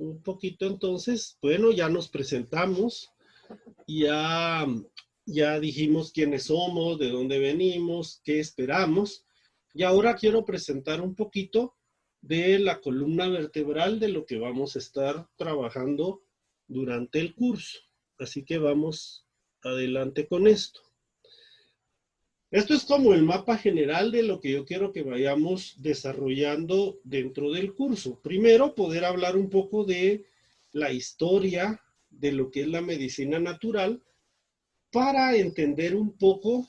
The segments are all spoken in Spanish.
un poquito entonces. Bueno, ya nos presentamos, ya, ya dijimos quiénes somos, de dónde venimos, qué esperamos. Y ahora quiero presentar un poquito de la columna vertebral de lo que vamos a estar trabajando durante el curso. Así que vamos adelante con esto. Esto es como el mapa general de lo que yo quiero que vayamos desarrollando dentro del curso. Primero, poder hablar un poco de la historia de lo que es la medicina natural para entender un poco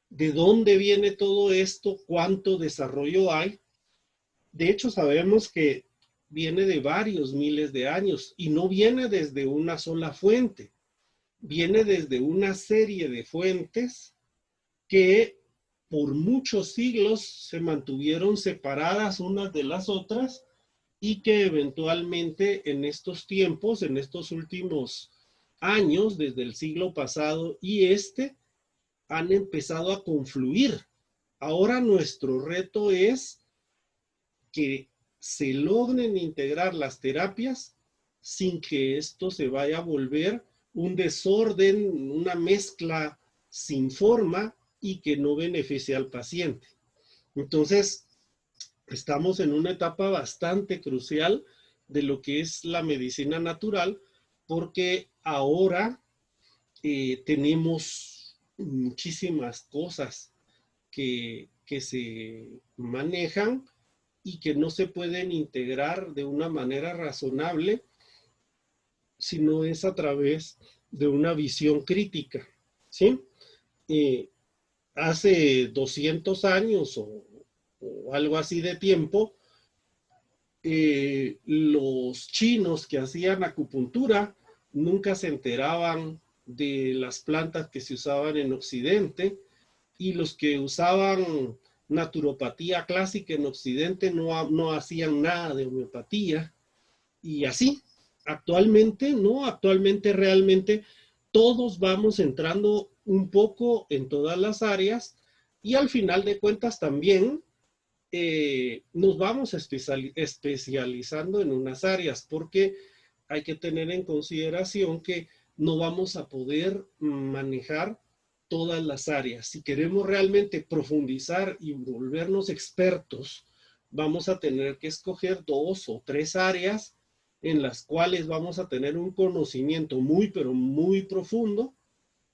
de dónde viene todo esto, cuánto desarrollo hay. De hecho, sabemos que viene de varios miles de años y no viene desde una sola fuente, viene desde una serie de fuentes que por muchos siglos se mantuvieron separadas unas de las otras y que eventualmente en estos tiempos, en estos últimos años, desde el siglo pasado y han empezado a confluir. Ahora nuestro reto es que se logren integrar las terapias sin que esto se vaya a volver un desorden, una mezcla sin forma y que no beneficie al paciente. Entonces, estamos en una etapa bastante crucial de lo que es la medicina natural, porque ahora tenemos muchísimas cosas que se manejan y que no se pueden integrar de una manera razonable si no es a través de una visión crítica, ¿sí? Hace 200 años o algo así de tiempo, los chinos que hacían acupuntura nunca se enteraban de las plantas que se usaban en Occidente, y los que usaban naturopatía clásica en Occidente no hacían nada de homeopatía, y así. Actualmente, ¿no? Actualmente realmente todos vamos entrando un poco en todas las áreas y al final de cuentas también nos vamos especializando en unas áreas, porque hay que tener en consideración que no vamos a poder manejar todas las áreas. Si queremos realmente profundizar y volvernos expertos, vamos a tener que escoger 2 o 3 áreas en las cuales vamos a tener un conocimiento muy, pero muy profundo,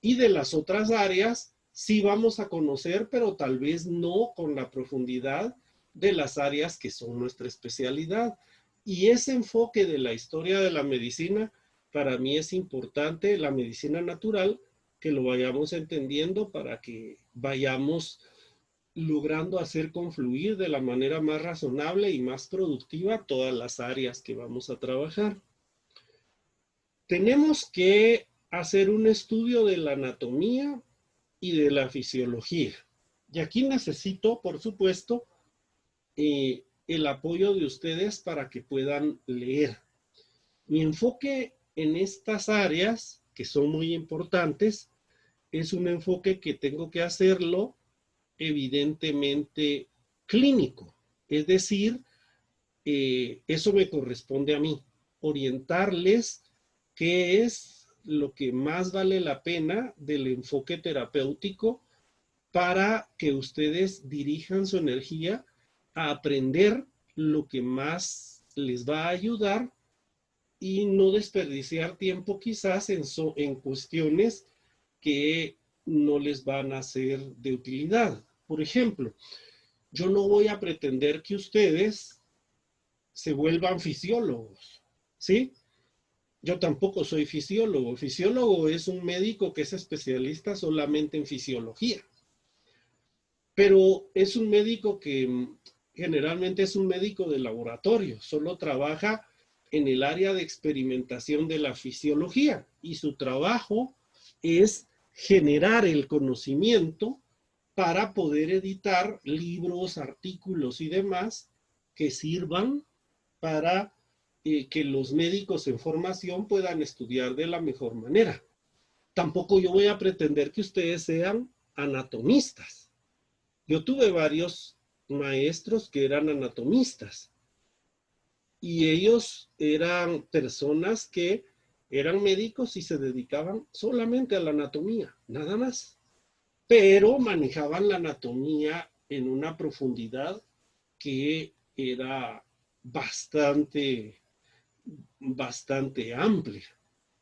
y de las otras áreas sí vamos a conocer, pero tal vez no con la profundidad de las áreas que son nuestra especialidad. Y ese enfoque de la historia de la medicina, para mí es importante, la medicina natural, que lo vayamos entendiendo para que vayamos logrando hacer confluir de la manera más razonable y más productiva todas las áreas que vamos a trabajar. Tenemos que hacer un estudio de la anatomía y de la fisiología. Y aquí necesito, por supuesto, el apoyo de ustedes para que puedan leer. Mi enfoque en estas áreas, que son muy importantes, es un enfoque que tengo que hacerlo evidentemente clínico. Es decir, eso me corresponde a mí, orientarles qué es lo que más vale la pena del enfoque terapéutico para que ustedes dirijan su energía a aprender lo que más les va a ayudar y no desperdiciar tiempo quizás en cuestiones que no les van a ser de utilidad. Por ejemplo, yo no voy a pretender que ustedes se vuelvan fisiólogos, ¿sí? Yo tampoco soy fisiólogo. Fisiólogo es un médico que es especialista solamente en fisiología, pero es un médico que generalmente es un médico de laboratorio, solo trabaja en el área de experimentación de la fisiología y su trabajo es generar el conocimiento para poder editar libros, artículos y demás que sirvan para que los médicos en formación puedan estudiar de la mejor manera. Tampoco yo voy a pretender que ustedes sean anatomistas. Yo tuve varios maestros que eran anatomistas, y ellos eran personas que eran médicos y se dedicaban solamente a la anatomía, nada más. Pero manejaban la anatomía en una profundidad que era bastante, bastante amplia.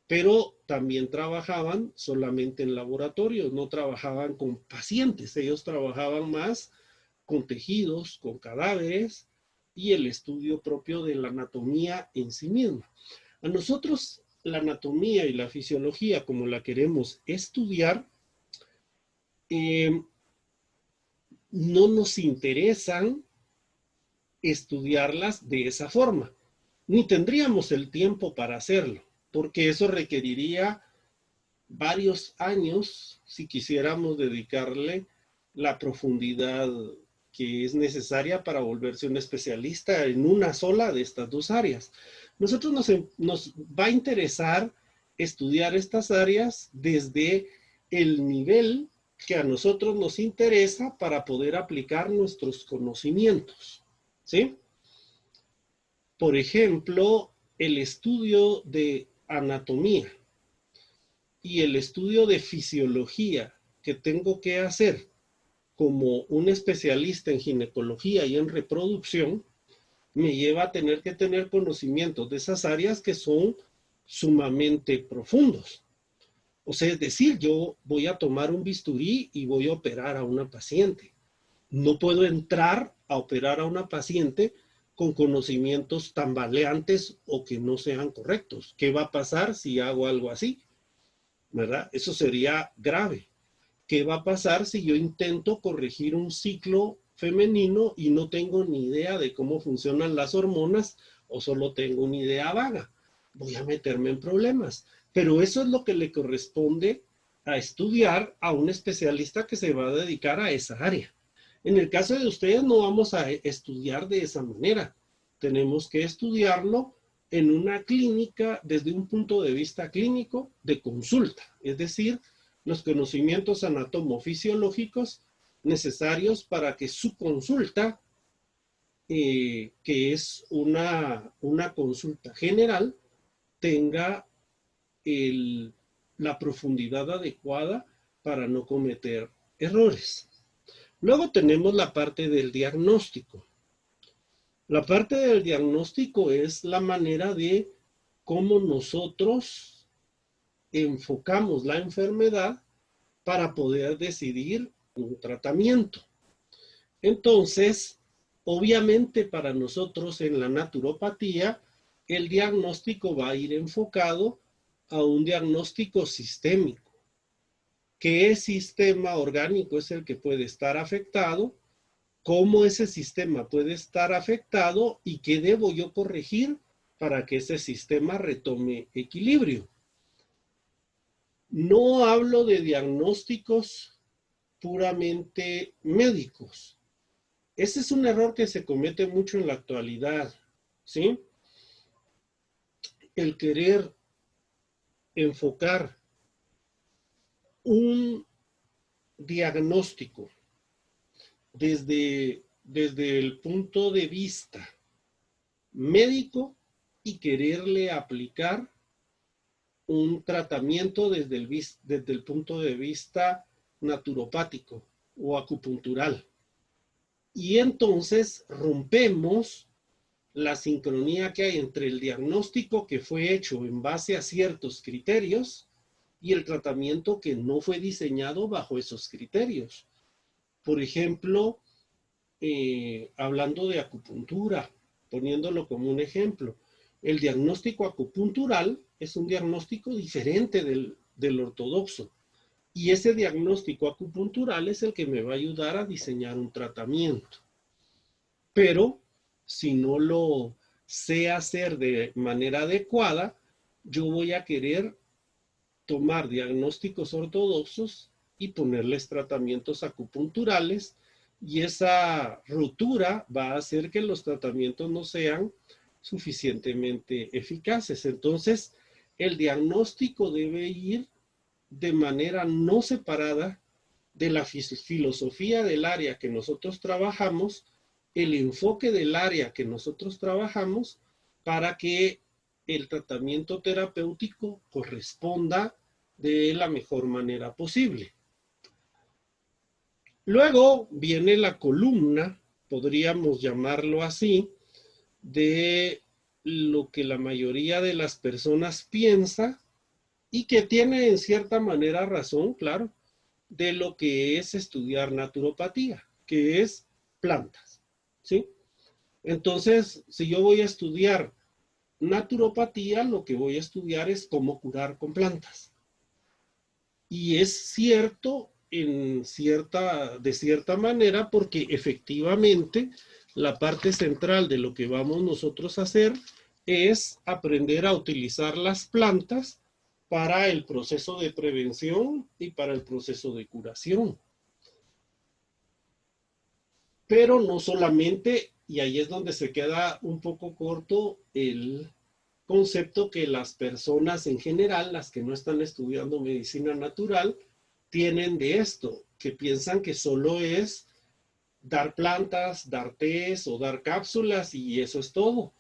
Pero también trabajaban solamente en laboratorios, no trabajaban con pacientes, ellos trabajaban más con tejidos, con cadáveres y el estudio propio de la anatomía en sí misma. A nosotros la anatomía y la fisiología, como la queremos estudiar, eh, no nos interesan estudiarlas de esa forma, ni tendríamos el tiempo para hacerlo, porque eso requeriría varios años si quisiéramos dedicarle la profundidad que es necesaria para volverse un especialista en una sola de estas dos áreas. Nosotros nos va a interesar estudiar estas áreas desde el nivel que a nosotros nos interesa para poder aplicar nuestros conocimientos, ¿sí? Por ejemplo, el estudio de anatomía y el estudio de fisiología que tengo que hacer como un especialista en ginecología y en reproducción, me lleva a tener que tener conocimientos de esas áreas que son sumamente profundos. O sea, es decir, yo voy a tomar un bisturí y voy a operar a una paciente. No puedo entrar a operar a una paciente con conocimientos tambaleantes o que no sean correctos. ¿Qué va a pasar si hago algo así? ¿Verdad? Eso sería grave. ¿Qué va a pasar si yo intento corregir un ciclo femenino y no tengo ni idea de cómo funcionan las hormonas o solo tengo una idea vaga? Voy a meterme en problemas. Pero eso es lo que le corresponde a estudiar a un especialista que se va a dedicar a esa área. En el caso de ustedes no vamos a estudiar de esa manera. Tenemos que estudiarlo en una clínica desde un punto de vista clínico de consulta, es decir, los conocimientos anatomofisiológicos necesarios para que su consulta, que es una consulta general, tenga la profundidad adecuada para no cometer errores. Luego tenemos la parte del diagnóstico. La parte del diagnóstico es la manera de cómo nosotros enfocamos la enfermedad para poder decidir un tratamiento. Entonces, obviamente para nosotros en la naturopatía, el diagnóstico va a ir enfocado a un diagnóstico sistémico. ¿Qué sistema orgánico es el que puede estar afectado? ¿Cómo ese sistema puede estar afectado? ¿Y qué debo yo corregir para que ese sistema retome equilibrio? No hablo de diagnósticos puramente médicos. Ese es un error que se comete mucho en la actualidad, ¿sí? El querer enfocar un diagnóstico desde el punto de vista médico y quererle aplicar un tratamiento desde el punto de vista naturopático o acupuntural. Y entonces rompemos la sincronía que hay entre el diagnóstico que fue hecho en base a ciertos criterios y el tratamiento que no fue diseñado bajo esos criterios. Por ejemplo, hablando de acupuntura, poniéndolo como un ejemplo, el diagnóstico acupuntural es un diagnóstico diferente del ortodoxo. Y ese diagnóstico acupuntural es el que me va a ayudar a diseñar un tratamiento. Pero si no lo sé hacer de manera adecuada, yo voy a querer tomar diagnósticos ortodoxos y ponerles tratamientos acupunturales, y esa ruptura va a hacer que los tratamientos no sean suficientemente eficaces. Entonces, el diagnóstico debe ir de manera no separada de la filosofía del área que nosotros trabajamos, el enfoque del área que nosotros trabajamos para que el tratamiento terapéutico corresponda de la mejor manera posible. Luego viene la columna, podríamos llamarlo así, de lo que la mayoría de las personas piensa y que tiene en cierta manera razón, claro, de lo que es estudiar naturopatía, que es plantas, ¿sí? Entonces, si yo voy a estudiar naturopatía, lo que voy a estudiar es cómo curar con plantas. Y es cierto de cierta manera, porque efectivamente la parte central de lo que vamos nosotros a hacer es aprender a utilizar las plantas para el proceso de prevención y para el proceso de curación. Pero no solamente, y ahí es donde se queda un poco corto el concepto que las personas en general, las que no están estudiando medicina natural, tienen de esto, que piensan que solo es dar plantas, dar tés o dar cápsulas y eso es todo.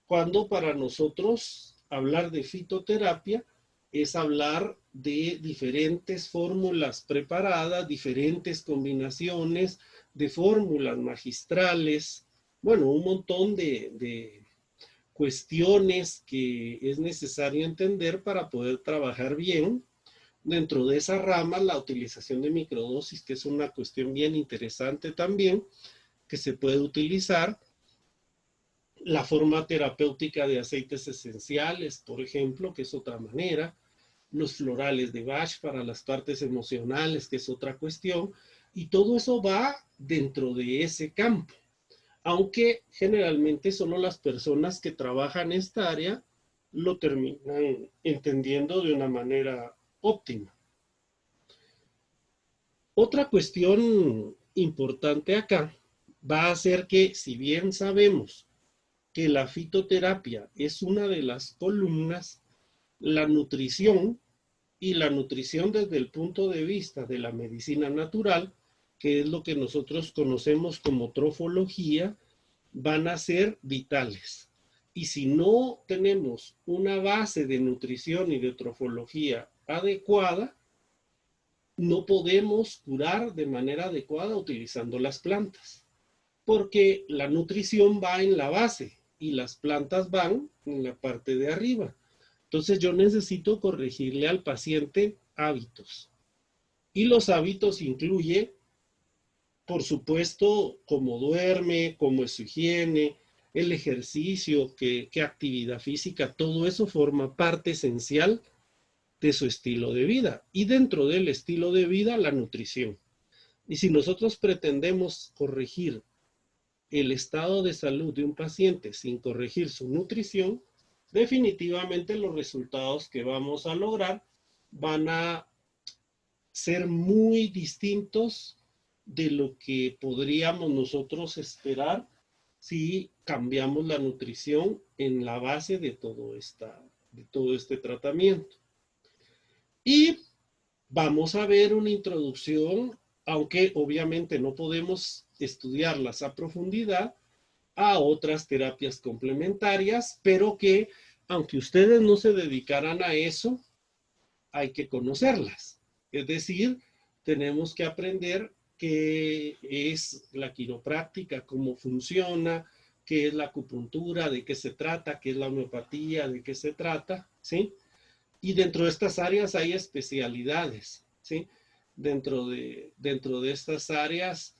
Cuando para nosotros hablar de fitoterapia es hablar de diferentes fórmulas preparadas, diferentes combinaciones de fórmulas magistrales, bueno, un montón de cuestiones que es necesario entender para poder trabajar bien. Dentro de esa rama, la utilización de microdosis, que es una cuestión bien interesante también, que se puede utilizar. La forma terapéutica de aceites esenciales, por ejemplo, que es otra manera. Los florales de Bach para las partes emocionales, que es otra cuestión. Y todo eso va dentro de ese campo. Aunque generalmente solo las personas que trabajan esta área lo terminan entendiendo de una manera óptima. Otra cuestión importante acá va a ser que, si bien sabemos que la fitoterapia es una de las columnas, la nutrición, y la nutrición desde el punto de vista de la medicina natural, que es lo que nosotros conocemos como trofología, van a ser vitales. Y si no tenemos una base de nutrición y de trofología adecuada, no podemos curar de manera adecuada utilizando las plantas, porque la nutrición va en la base y las plantas van en la parte de arriba. Entonces yo necesito corregirle al paciente hábitos. Y los hábitos incluyen, por supuesto, cómo duerme, cómo es su higiene, el ejercicio, qué actividad física, todo eso forma parte esencial de su estilo de vida. Y dentro del estilo de vida, la nutrición. Y si nosotros pretendemos corregir el estado de salud de un paciente sin corregir su nutrición, definitivamente los resultados que vamos a lograr van a ser muy distintos de lo que podríamos nosotros esperar si cambiamos la nutrición en la base de todo este tratamiento. Y vamos a ver una introducción, aunque obviamente no podemos estudiarlas a profundidad, a otras terapias complementarias, pero que aunque ustedes no se dedicaran a eso, hay que conocerlas. Es decir, tenemos que aprender qué es la quiropráctica, cómo funciona, qué es la acupuntura, de qué se trata, qué es la homeopatía, de qué se trata, ¿sí? Y dentro de estas áreas hay especialidades, ¿sí? Dentro de estas áreas,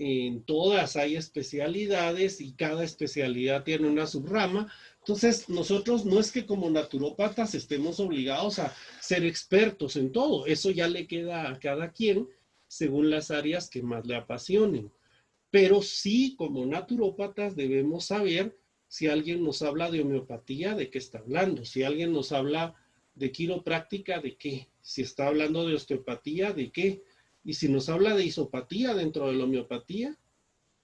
en todas hay especialidades y cada especialidad tiene una subrama. Entonces, nosotros no es que como naturópatas estemos obligados a ser expertos en todo. Eso ya le queda a cada quien según las áreas que más le apasionen. Pero sí, como naturópatas debemos saber si alguien nos habla de homeopatía, de qué está hablando. Si alguien nos habla de quiropráctica, ¿de qué? Si está hablando de osteopatía, ¿de qué? Y si nos habla de isopatía dentro de la homeopatía,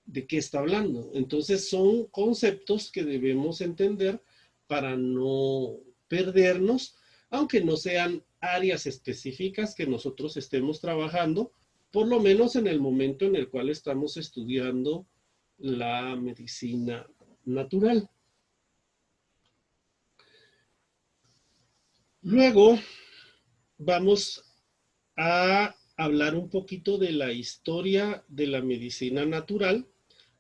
¿de qué está hablando? Entonces son conceptos que debemos entender para no perdernos, aunque no sean áreas específicas que nosotros estemos trabajando, por lo menos en el momento en el cual estamos estudiando la medicina natural. Luego vamos a hablar un poquito de la historia de la medicina natural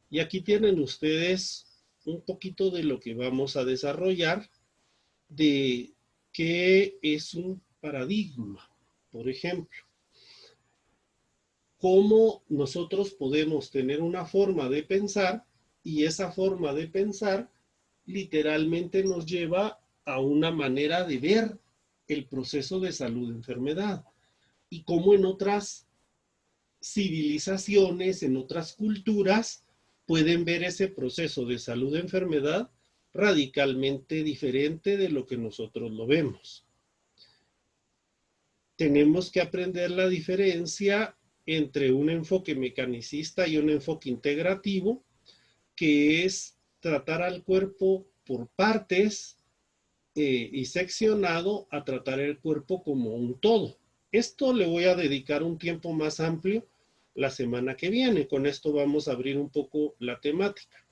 y aquí tienen ustedes un poquito de lo que vamos a desarrollar de qué es un paradigma, por ejemplo. Cómo nosotros podemos tener una forma de pensar y esa forma de pensar literalmente nos lleva a una manera de ver el proceso de salud-enfermedad y cómo en otras civilizaciones, en otras culturas, pueden ver ese proceso de salud-enfermedad radicalmente diferente de lo que nosotros lo vemos. Tenemos que aprender la diferencia entre un enfoque mecanicista y un enfoque integrativo, que es tratar al cuerpo por partes y seccionado a tratar el cuerpo como un todo. Esto le voy a dedicar un tiempo más amplio la semana que viene. Con esto vamos a abrir un poco la temática.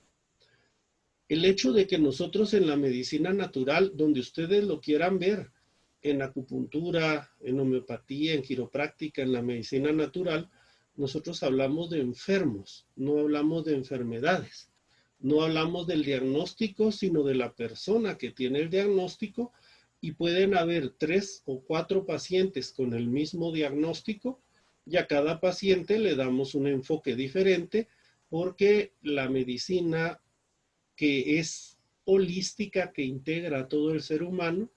El hecho de que nosotros en la medicina natural, donde ustedes lo quieran ver, en acupuntura, en homeopatía, en quiropráctica, en la medicina natural, nosotros hablamos de enfermos, no hablamos de enfermedades. No hablamos del diagnóstico, sino de la persona que tiene el diagnóstico y pueden haber 3 o 4 pacientes con el mismo diagnóstico y a cada paciente le damos un enfoque diferente porque la medicina que es holística, que integra a todo el ser humano,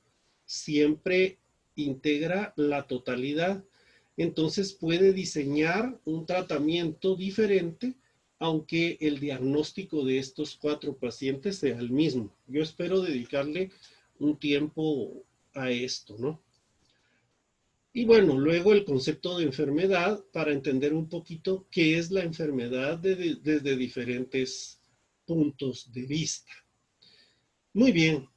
siempre integra la totalidad. Entonces puede diseñar un tratamiento diferente, aunque el diagnóstico de estos 4 pacientes sea el mismo. Yo espero dedicarle un tiempo a esto, ¿no? Y bueno, luego el concepto de enfermedad para entender un poquito qué es la enfermedad desde diferentes puntos de vista. Muy bien.